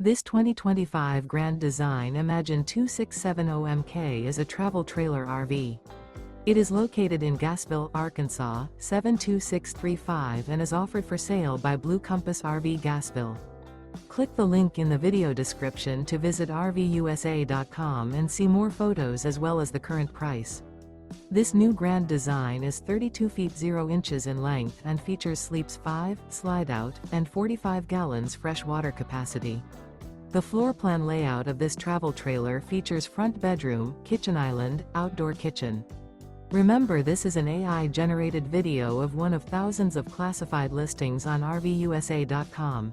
This 2025 Grand Design Imagine 2670MK is a travel trailer RV. It is located in Gassville, Arkansas, 72635 and is offered for sale by Blue Compass RV Gassville. Click the link in the video description to visit RVUSA.com and see more photos as well as the current price. This new Grand Design is 32 feet 0 inches in length and features sleeps 5, Slideout, and 45 gallons fresh water capacity. The floor plan layout of this travel trailer features front bedroom, kitchen island, outdoor kitchen. Remember, this is an AI-generated video of one of thousands of classified listings on RVUSA.com.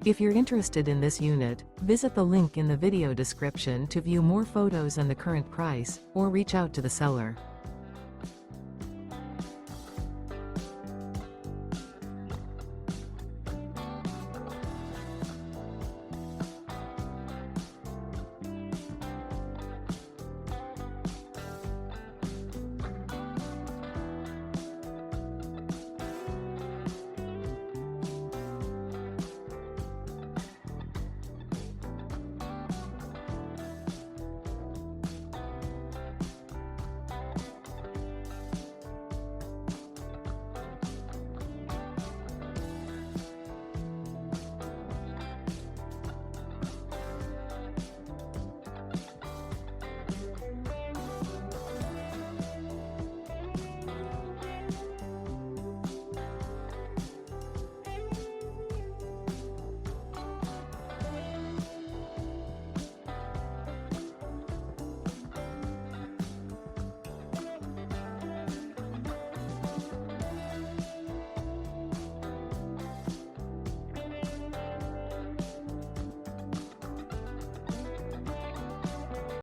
If you're interested in this unit, visit the link in the video description to view more photos and the current price, or reach out to the seller.